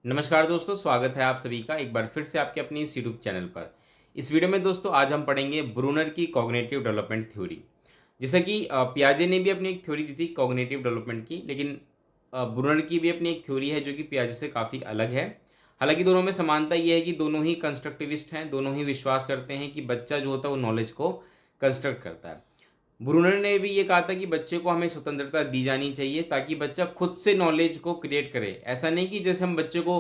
नमस्कार दोस्तों, स्वागत है आप सभी का एक बार फिर से आपके अपनी इस यूट्यूब चैनल पर। इस वीडियो में दोस्तों आज हम पढ़ेंगे ब्रूनर की कॉग्निटिव डेवलपमेंट थ्योरी। जैसा कि पियाजे ने भी अपनी एक थ्योरी दी थी कॉग्निटिव डेवलपमेंट की, लेकिन ब्रूनर की भी अपनी एक थ्योरी है जो कि पियाजे से काफ़ी अलग है। हालांकि दोनों में समानता ये है कि दोनों ही कंस्ट्रक्टिविस्ट हैं, दोनों ही विश्वास करते हैं कि बच्चा जो होता है वो नॉलेज को कंस्ट्रक्ट करता है। ब्रूनर ने भी ये कहा था कि बच्चे को हमें स्वतंत्रता दी जानी चाहिए ताकि बच्चा खुद से नॉलेज को क्रिएट करे। ऐसा नहीं कि जैसे हम बच्चे को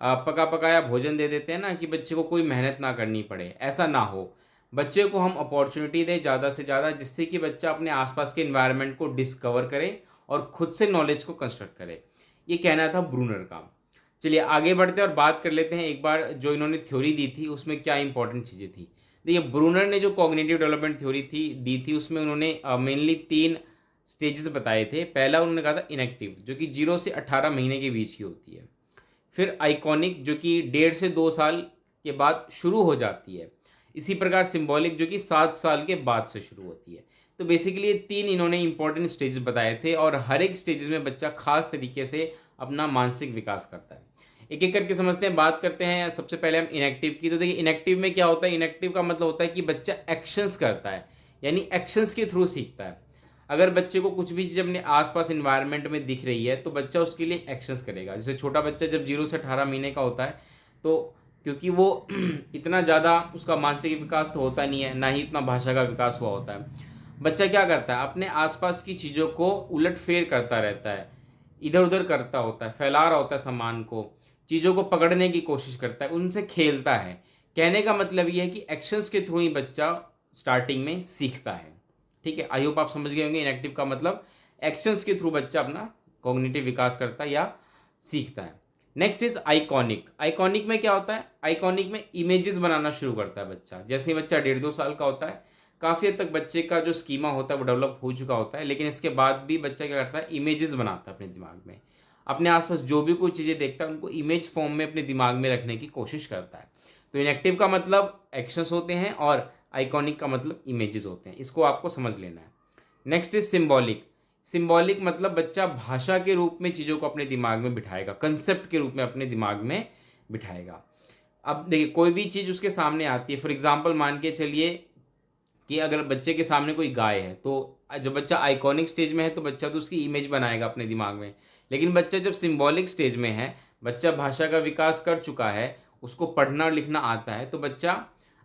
पका पकाया भोजन दे देते हैं ना, कि बच्चे को कोई मेहनत ना करनी पड़े, ऐसा ना हो। बच्चे को हम अपॉर्चुनिटी दें ज़्यादा से ज़्यादा, जिससे कि बच्चा अपने आसपास के इन्वायरमेंट को डिस्कवर करे और खुद से नॉलेज को कंस्ट्रक्ट करे। ये कहना था ब्रूनर का। चलिए आगे बढ़ते हैं और बात कर लेते हैं एक बार जो इन्होंने थ्योरी दी थी उसमें क्या इंपॉर्टेंट चीज़ें थी। देखिए, ब्रूनर ने जो कॉग्निटिव डेवलपमेंट थ्योरी दी थी उसमें उन्होंने मेनली 3 स्टेजेस बताए थे। पहला उन्होंने कहा था इनएक्टिव, जो कि 0 से 18 महीने के बीच की होती है। फिर आइकॉनिक, जो कि 1.5 से 2 साल के बाद शुरू हो जाती है। इसी प्रकार सिंबॉलिक, जो कि 7 साल के बाद से शुरू होती है। तो बेसिकली ये 3 इन्होंने इंपॉर्टेंट स्टेजेस बताए थे और हर एक स्टेजेस में बच्चा खास तरीके से अपना मानसिक विकास करता है। एक एक करके समझते हैं, बात करते हैं। सबसे पहले हम इनएक्टिव की। तो देखिए, इनएक्टिव में क्या होता है। इनएक्टिव का मतलब होता है कि बच्चा एक्शंस करता है, यानी एक्शंस के थ्रू सीखता है। अगर बच्चे को कुछ भी चीज़ अपने आसपास इन्वायरमेंट में दिख रही है तो बच्चा उसके लिए एक्शंस करेगा। जैसे छोटा बच्चा जब 0 से 18 महीने का होता है, तो क्योंकि वो इतना ज़्यादा उसका मानसिक विकास तो होता नहीं है, ना ही इतना भाषा का विकास हुआ होता है। बच्चा क्या करता है, अपने आसपास की चीज़ों को उलट फेर करता रहता है, इधर उधर करता होता है, फैला रहा होता है सामान को, चीज़ों को पकड़ने की कोशिश करता है, उनसे खेलता है। कहने का मतलब ये है कि एक्शंस के थ्रू ही बच्चा स्टार्टिंग में सीखता है। ठीक है, आई होप आप समझ गए होंगे। इनएक्टिव का मतलब एक्शंस के थ्रू बच्चा अपना कॉग्निटिव विकास करता है या सीखता है। Next is iconic. आइकॉनिक में क्या होता है, आइकॉनिक में इमेजेस बनाना शुरू करता है बच्चा। जैसे ही बच्चा 1.5-2 साल का होता है, काफ़ी हद तक बच्चे का जो स्कीमा होता है वो डेवलप हो चुका होता है, लेकिन इसके बाद भी बच्चा क्या करता है, इमेजेस बनाता है अपने दिमाग में। अपने आसपास जो भी कोई चीज़ें देखता है उनको इमेज फॉर्म में अपने दिमाग में रखने की कोशिश करता है। तो इनएक्टिव का मतलब एक्शंस होते हैं और आइकॉनिक का मतलब इमेजेस होते हैं। इसको आपको समझ लेना है। Next is symbolic. सिंबॉलिक मतलब बच्चा भाषा के रूप में चीज़ों को अपने दिमाग में बिठाएगा, कंसेप्ट के रूप में अपने दिमाग में बिठाएगा। अब देखिए, कोई भी चीज़ उसके सामने आती है, फॉर एग्जाम्पल मान के चलिए कि अगर बच्चे के सामने कोई गाय है, तो जब बच्चा आइकॉनिक स्टेज में है तो बच्चा तो उसकी इमेज बनाएगा अपने दिमाग में। लेकिन बच्चा जब सिंबॉलिक स्टेज में है, बच्चा भाषा का विकास कर चुका है, उसको पढ़ना और लिखना आता है, तो बच्चा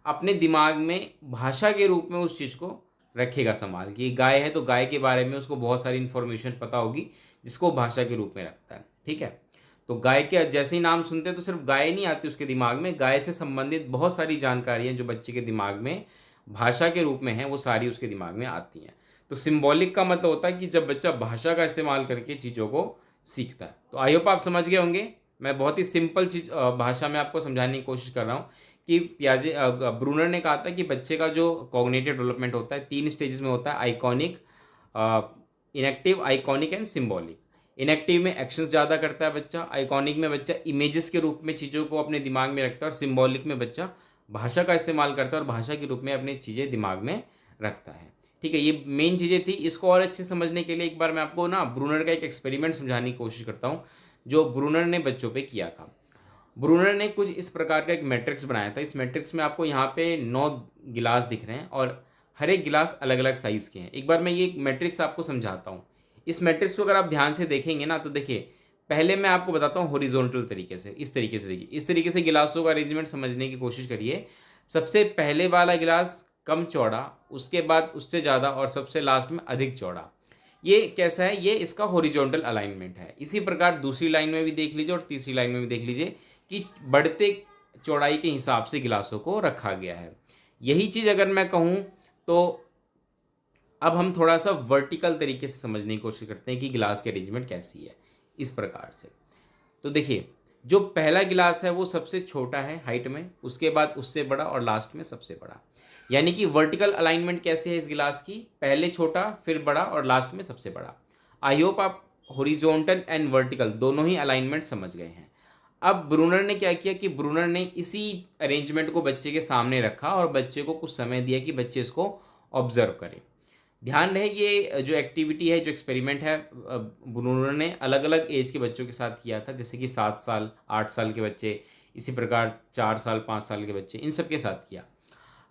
अपने दिमाग में भाषा के रूप में उस चीज़ को रखेगा संभाल के। गाय है तो गाय के बारे में उसको बहुत सारी इन्फॉर्मेशन पता होगी, जिसको भाषा के रूप में रखता है। ठीक है, तो गाय के जैसे ही नाम सुनते हैं तो सिर्फ गाय नहीं आती उसके दिमाग में, गाय से संबंधित बहुत सारी जानकारियाँ जो बच्चे के दिमाग में भाषा के रूप में है वो सारी उसके दिमाग में आती हैं। तो सिंबॉलिक का मतलब होता है कि जब बच्चा भाषा का इस्तेमाल करके चीज़ों को सीखता है। तो आई होप आप समझ गए होंगे। मैं बहुत ही सिंपल चीज़ भाषा में आपको समझाने की कोशिश कर रहा हूँ कि ब्रूनर ने कहा था कि बच्चे का जो कॉग्निटिव डेवलपमेंट होता है 3 स्टेजेस में होता है। Iconic, inactive, iconic and symbolic. Inactive में एक्शंस ज़्यादा करता है बच्चा, आइकॉनिक में बच्चा इमेजेस के रूप में चीज़ों को अपने दिमाग में रखता है और सिंबॉलिक में बच्चा भाषा का इस्तेमाल करता है और भाषा के रूप में अपनी चीज़ें दिमाग में रखता है। ठीक है, ये मेन चीज़ें थी। इसको और अच्छे समझने के लिए एक बार मैं आपको ना ब्रूनर का एक एक्सपेरिमेंट समझाने की कोशिश करता हूँ, जो ब्रूनर ने बच्चों पे किया था। ब्रूनर ने कुछ इस प्रकार का एक मैट्रिक्स बनाया था। इस मैट्रिक्स में आपको यहाँ पे 9 गिलास दिख रहे हैं और हर एक गिलास अलग अलग साइज़ के हैं। एक बार मैं ये मैट्रिक्स आपको समझाता हूँ। इस मैट्रिक्स को अगर आप ध्यान से देखेंगे ना, तो देखिए, पहले मैं आपको बताता हूँ हॉरिजॉन्टल तरीके से। इस तरीके से देखिए, इस तरीके से गिलासों का अरेंजमेंट समझने की कोशिश करिए। सबसे पहले वाला गिलास कम चौड़ा, उसके बाद उससे ज़्यादा और सबसे लास्ट में अधिक चौड़ा। ये कैसा है, ये इसका हॉरिजॉन्टल अलाइनमेंट है। इसी प्रकार दूसरी लाइन में भी देख लीजिए और तीसरी लाइन में भी देख लीजिए कि बढ़ते चौड़ाई के हिसाब से गिलासों को रखा गया है। यही चीज़ अगर मैं कहूँ तो अब हम थोड़ा सा वर्टिकल तरीके से समझने की कोशिश करते हैं कि गिलास की अरेंजमेंट कैसी है। इस प्रकार से तो देखिए, जो पहला गिलास है वो सबसे छोटा है हाइट में, उसके बाद उससे बड़ा और लास्ट में सबसे बड़ा। यानी कि वर्टिकल अलाइनमेंट कैसे है इस गिलास की, पहले छोटा फिर बड़ा और लास्ट में सबसे बड़ा। आई होप आप हॉरिजॉन्टल एंड वर्टिकल दोनों ही अलाइनमेंट समझ गए हैं। अब ब्रूनर ने क्या किया कि ब्रूनर ने इसी अरेंजमेंट को बच्चे के सामने रखा और बच्चे को कुछ समय दिया कि बच्चे इसको ऑब्जर्व करे। ध्यान रहे ये जो एक्टिविटी है, जो एक्सपेरिमेंट है, ब्रूनर ने अलग अलग एज के बच्चों के साथ किया था, जैसे कि 7 साल 8 साल के बच्चे, इसी प्रकार 4 साल 5 साल के बच्चे, इन सब के साथ किया।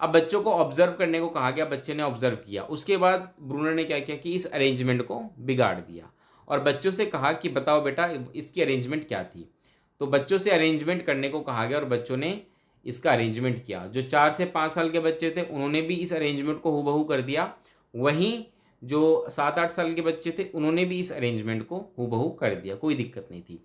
अब बच्चों को ऑब्जर्व करने को कहा गया, बच्चे ने ऑब्जर्व किया। उसके बाद ब्रूनर ने क्या किया कि इस अरेंजमेंट को बिगाड़ दिया और बच्चों से कहा कि बताओ बेटा इसकी अरेंजमेंट क्या थी। तो बच्चों से अरेंजमेंट करने को कहा गया और बच्चों ने इसका अरेंजमेंट किया। जो 4 से 5 साल के बच्चे थे उन्होंने भी इस अरेंजमेंट को हूबहू कर दिया, वहीं जो 7 8 साल के बच्चे थे उन्होंने भी इस अरेंजमेंट को हूबहू कर दिया, कोई दिक्कत नहीं थी।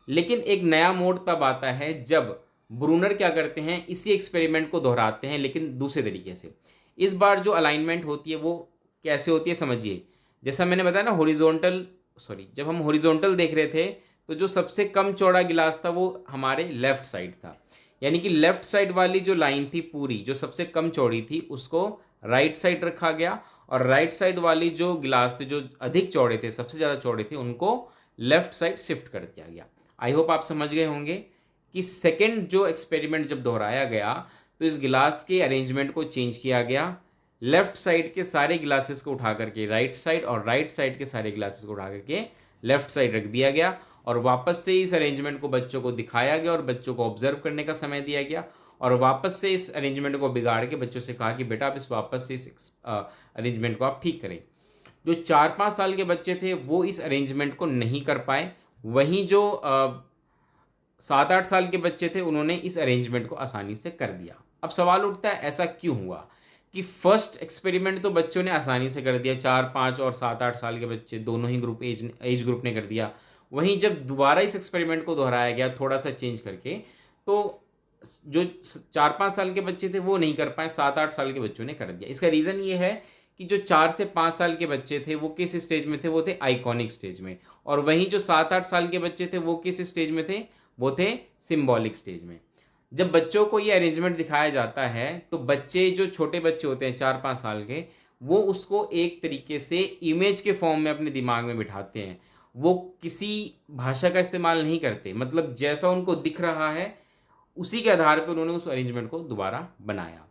लेकिन एक नया मोड तब आता है जब ब्रूनर क्या करते हैं, इसी एक्सपेरिमेंट को दोहराते हैं लेकिन दूसरे तरीके से। इस बार जो अलाइनमेंट होती है वो कैसे होती है समझिए। जैसा मैंने बताया ना हॉरिजॉन्टल, सॉरी, जब हम हॉरिजॉन्टल देख रहे थे तो जो सबसे कम चौड़ा गिलास था वो हमारे लेफ्ट साइड था, यानी कि लेफ्ट साइड वाली जो लाइन थी पूरी जो सबसे कम चौड़ी थी उसको राइट साइड रखा गया, और राइट साइड वाली जो गिलास थे जो अधिक चौड़े थे, सबसे ज़्यादा चौड़े थे, उनको लेफ्ट साइड शिफ्ट कर दिया गया। आई होप आप समझ गए होंगे कि सेकेंड जो एक्सपेरिमेंट जब दोहराया गया तो इस गिलास के अरेंजमेंट को चेंज किया गया। लेफ्ट साइड के सारे गिलासेस को उठा करके राइट साइड और राइट साइड के सारे गिलासेस को उठा करके लेफ्ट साइड रख दिया गया, और वापस से इस अरेंजमेंट को बच्चों को दिखाया गया और बच्चों को ऑब्जर्व करने का समय दिया गया, और वापस से इस अरेंजमेंट को बिगाड़ के बच्चों से कहा कि बेटा आप इस वापस से इस अरेंजमेंट को आप ठीक करें। जो 4 5 साल के बच्चे थे वो इस अरेंजमेंट को नहीं कर पाए, वहीं जो 7 8 साल के बच्चे थे उन्होंने इस अरेंजमेंट को आसानी से कर दिया। अब सवाल उठता है ऐसा क्यों हुआ कि फर्स्ट एक्सपेरिमेंट तो बच्चों ने आसानी से कर दिया, 4 5 और 7 8 साल के बच्चे दोनों ही ग्रुप एज ग्रुप ने कर दिया, वहीं जब दोबारा इस एक्सपेरिमेंट को दोहराया गया थोड़ा सा चेंज करके तो जो 4 5 साल के बच्चे थे वो नहीं कर पाए, 7 8 साल के बच्चों ने कर दिया। इसका रीज़न ये है कि जो 4 से 5 साल के बच्चे थे वो किस स्टेज में थे, वो थे आइकॉनिक स्टेज में, और वहीं जो 7 8 साल के बच्चे थे वो किस स्टेज में थे, वो थे सिंबॉलिक स्टेज में। जब बच्चों को ये अरेंजमेंट दिखाया जाता है तो बच्चे जो छोटे बच्चे होते हैं 4 5 साल के, वो उसको एक तरीके से इमेज के फॉर्म में अपने दिमाग में बिठाते हैं। वो किसी भाषा का इस्तेमाल नहीं करते, मतलब जैसा उनको दिख रहा है उसी के आधार पर उन्होंने उस अरेंजमेंट को दोबारा बनाया।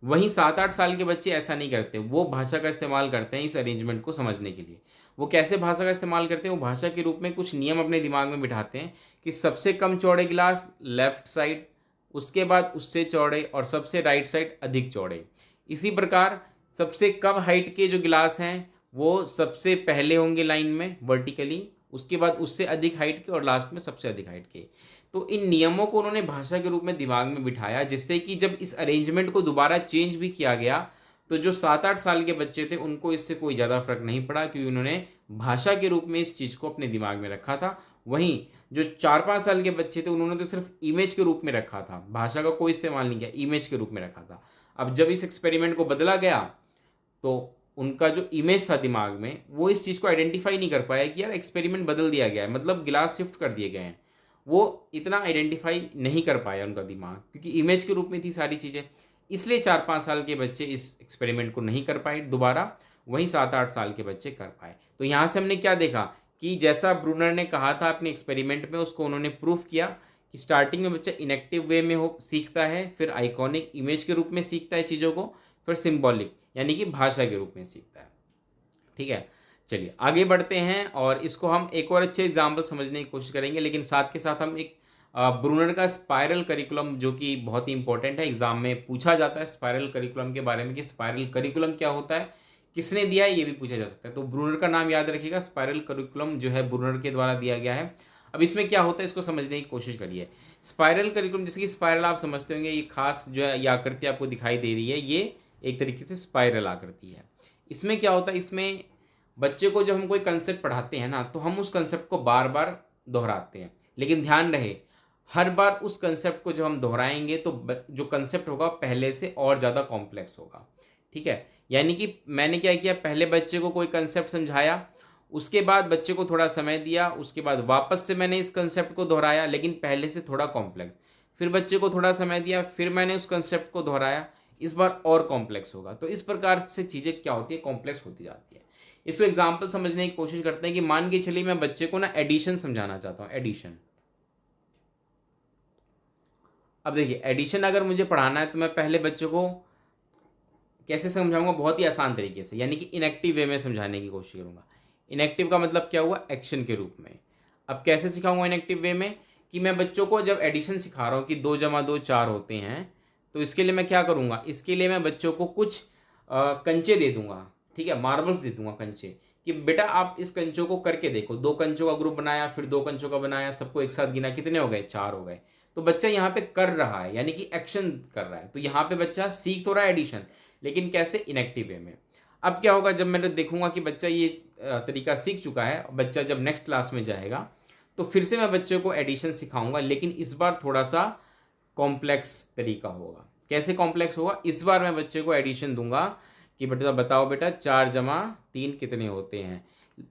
वहीं 7 8 साल के बच्चे ऐसा नहीं करते, वो भाषा का इस्तेमाल करते हैं इस अरेंजमेंट को समझने के लिए। वो कैसे भाषा का इस्तेमाल करते हैं, वो भाषा के रूप में कुछ नियम अपने दिमाग में बिठाते हैं कि सबसे कम चौड़े गिलास लेफ्ट साइड, उसके बाद उससे चौड़े, और सबसे राइट साइड अधिक चौड़े। इसी प्रकार सबसे कम हाइट के जो गिलास हैं वो सबसे पहले होंगे लाइन में वर्टिकली, उसके बाद उससे अधिक हाइट के, और लास्ट में सबसे अधिक हाइट के। तो इन नियमों को उन्होंने भाषा के रूप में दिमाग में बिठाया, जिससे कि जब इस अरेंजमेंट को दोबारा चेंज भी किया गया तो जो 7 8 साल के बच्चे थे उनको इससे कोई ज़्यादा फर्क नहीं पड़ा, क्योंकि उन्होंने भाषा के रूप में इस चीज़ को अपने दिमाग में रखा था। वहीं जो 4 5 साल के बच्चे थे उन्होंने तो सिर्फ इमेज के रूप में रखा था, भाषा का कोई इस्तेमाल नहीं किया, इमेज के रूप में रखा था। अब जब इस एक्सपेरिमेंट को बदला गया तो उनका जो इमेज था दिमाग में वो इस चीज़ को आइडेंटिफाई नहीं कर पाया कि यार एक्सपेरिमेंट बदल दिया गया है, मतलब गिलास शिफ्ट कर दिए गए हैं। वो इतना आइडेंटिफाई नहीं कर पाया उनका दिमाग, क्योंकि इमेज के रूप में थी सारी चीज़ें। इसलिए 4 5 साल के बच्चे इस एक्सपेरिमेंट को नहीं कर पाए दोबारा, वहीं 7 8 साल के बच्चे कर पाए। तो यहाँ से हमने क्या देखा कि जैसा ब्रूनर ने कहा था अपने एक्सपेरिमेंट में, उसको उन्होंने प्रूफ किया कि स्टार्टिंग में बच्चा इनेक्टिव वे में हो सीखता है, फिर आइकॉनिक इमेज के रूप में सीखता है चीज़ों को, फिर सिम्बॉलिक यानी कि भाषा के रूप में सीखता है। ठीक है, चलिए आगे बढ़ते हैं और इसको हम एक और अच्छे एग्जाम्पल समझने की कोशिश करेंगे, लेकिन साथ के साथ हम एक ब्रूनर का स्पाइरल करिकुलम, जो कि बहुत ही इंपॉर्टेंट है, एग्जाम में पूछा जाता है स्पाइरल करिकुलम के बारे में कि स्पाइरल करिकुलम क्या होता है, किसने दिया है, ये भी पूछा जा सकता है। तो ब्रूनर का नाम याद रखिएगा, स्पाइरल करिकुलम जो है ब्रूनर के द्वारा दिया गया है। अब इसमें क्या होता है इसको समझने की कोशिश करिए। स्पाइरल करिकुलम, जैसे कि स्पाइरल आप समझते होंगे, ये खास जो है ये आकृति आपको दिखाई दे रही है, ये एक तरीके से स्पाइरल आकृति है। इसमें क्या होता है, इसमें बच्चे को जब हम कोई कंसेप्ट पढ़ाते हैं ना तो हम उस कंसेप्ट को बार बार दोहराते हैं, लेकिन ध्यान रहे हर बार उस कंसेप्ट को जब हम दोहराएंगे तो जो कंसेप्ट होगा पहले से और ज़्यादा कॉम्प्लेक्स होगा। ठीक है, यानी कि मैंने क्या किया, पहले बच्चे को कोई कंसेप्ट समझाया, उसके बाद बच्चे को थोड़ा समय दिया, उसके बाद वापस से मैंने इस कंसेप्ट को दोहराया लेकिन पहले से थोड़ा कॉम्प्लेक्स, फिर बच्चे को थोड़ा समय दिया, फिर मैंने उस कंसेप्ट को दोहराया, इस बार और कॉम्प्लेक्स होगा। तो इस प्रकार से चीज़ें क्या होती है, कॉम्प्लेक्स होती जाती है। इसको एग्जाम्पल समझने की कोशिश करते हैं कि मान के चलिए मैं बच्चे को ना एडिशन समझाना चाहता हूँ, एडिशन। अब देखिए एडिशन अगर मुझे पढ़ाना है तो मैं पहले बच्चे को कैसे समझाऊंगा, बहुत ही आसान तरीके से, यानी कि इनएक्टिव वे में समझाने की कोशिश करूंगा। इनएक्टिव का मतलब क्या हुआ, एक्शन के रूप में। अब कैसे सिखाऊंगा इनएक्टिव वे में, कि मैं बच्चों को जब एडिशन सिखा रहा हूँ कि 2 + 2 = 4 होते हैं, तो इसके लिए मैं क्या करूँगा, इसके लिए मैं बच्चों को कुछ कंचे दे दूंगा, ठीक है, मार्बल्स दे दूंगा, कंचे, कि बेटा आप इस कंचों को करके देखो। 2 कंचों का ग्रुप बनाया, फिर 2 कंचों का बनाया, सबको एक साथ गिना, कितने हो गए, 4 हो गए। तो बच्चा यहाँ पे कर रहा है, यानी कि एक्शन कर रहा है। तो यहाँ पे बच्चा सीख तो रहा है एडिशन, लेकिन कैसे, इनएक्टिव वे में। अब क्या होगा, जब मैंने देखूंगा कि बच्चा ये तरीका सीख चुका है, बच्चा जब नेक्स्ट क्लास में जाएगा तो फिर से मैं बच्चे को एडिशन सिखाऊंगा, लेकिन इस बार थोड़ा सा कॉम्प्लेक्स तरीका होगा। कैसे कॉम्प्लेक्स होगा, इस बार मैं बच्चे को एडिशन दूंगा कि बेटा बताओ बेटा 4 + 3 कितने होते हैं।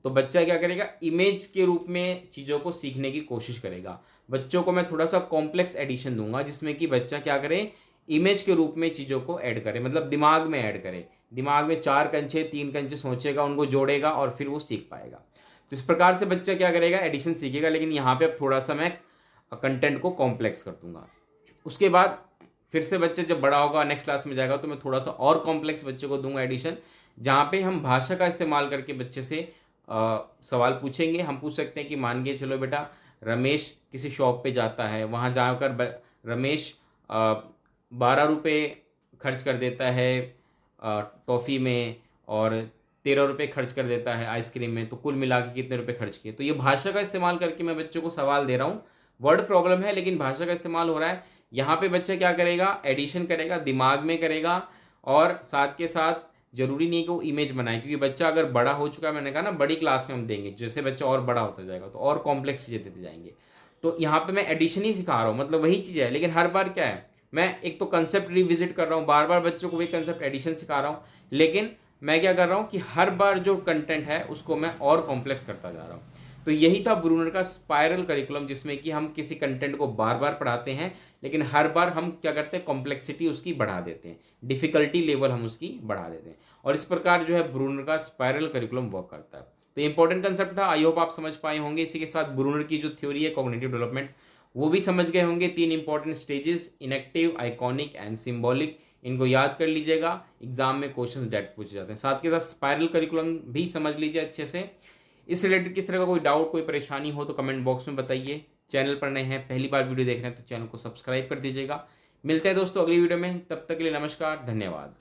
तो बच्चा क्या करेगा, इमेज के रूप में चीज़ों को सीखने की कोशिश करेगा। बच्चों को मैं थोड़ा सा कॉम्प्लेक्स एडिशन दूंगा, जिसमें कि बच्चा क्या करे, इमेज के रूप में चीज़ों को ऐड करे, मतलब दिमाग में ऐड करे। दिमाग में 4 कंचे 3 कंचे सोचेगा, उनको जोड़ेगा और फिर वो सीख पाएगा। तो इस प्रकार से बच्चा क्या करेगा, एडिशन सीखेगा। लेकिन यहाँ पे अब थोड़ा सा मैं कंटेंट को कॉम्प्लेक्स कर दूंगा। उसके बाद फिर से बच्चा जब बड़ा होगा, नेक्स्ट क्लास में जाएगा, तो मैं थोड़ा सा और कॉम्प्लेक्स बच्चे को दूंगा एडिशन, जहाँ पे हम भाषा का इस्तेमाल करके बच्चे से सवाल पूछेंगे। हम पूछ सकते हैं कि मान के चलो बेटा, रमेश किसी शॉप पे जाता है, वहाँ जाकर रमेश 12 रुपये खर्च कर देता है टॉफ़ी में, और 13 रुपये खर्च कर देता है आइसक्रीम में, तो कुल मिला के कितने रुपए खर्च किए। तो ये भाषा का इस्तेमाल करके मैं बच्चों को सवाल दे रहा हूँ। वर्ड प्रॉब्लम है, लेकिन भाषा का इस्तेमाल हो रहा है। यहाँ पे बच्चा क्या करेगा, एडिशन करेगा, दिमाग में करेगा, और साथ के साथ जरूरी नहीं है कि वो इमेज बनाए, क्योंकि बच्चा अगर बड़ा हो चुका है, मैंने कहा ना बड़ी क्लास में हम देंगे, जैसे बच्चा और बड़ा होता जाएगा तो और कॉम्प्लेक्स चीज़ें देते जाएंगे। तो यहाँ पे मैं एडिशन ही सिखा रहा हूँ, मतलब वही चीज़ है, लेकिन हर बार क्या है, मैं एक तो कंसेप्ट रिविजिट कर रहा हूँ, बार बार बच्चों को वही कंसेप्ट एडिशन सिखा रहा हूँ, लेकिन मैं क्या कर रहा हूँ कि हर बार जो कंटेंट है उसको मैं और कॉम्प्लेक्स करता जा रहा हूँ। तो यही था ब्रूनर का स्पाइरल करिकुलम, जिसमें कि हम किसी कंटेंट को बार बार पढ़ाते हैं, लेकिन हर बार हम क्या करते हैं, कॉम्प्लेक्सिटी उसकी बढ़ा देते हैं, डिफिकल्टी लेवल हम उसकी बढ़ा देते हैं। और इस प्रकार जो है ब्रूनर का स्पाइरल करिकुलम वर्क करता है। तो इंपॉर्टेंट कंसेप्ट था, आई होप आप समझ पाए होंगे। इसी के साथ ब्रूनर की जो थ्योरी है कॉग्निटिव डेवलपमेंट, वो भी समझ गए होंगे। 3 important stages, inactive, iconic and symbolic, इनको याद कर लीजिएगा, एग्जाम में क्वेश्चंस डायरेक्ट पूछे जाते हैं। साथ के साथ स्पाइरल करिकुलम भी समझ लीजिए अच्छे से। इस रिलेटेड किस तरह का कोई डाउट, कोई परेशानी हो तो कमेंट बॉक्स में बताइए। चैनल पर नए हैं, पहली बार वीडियो देख रहे हैं, तो चैनल को सब्सक्राइब कर दीजिएगा। मिलते हैं दोस्तों अगली वीडियो में, तब तक के लिए नमस्कार, धन्यवाद।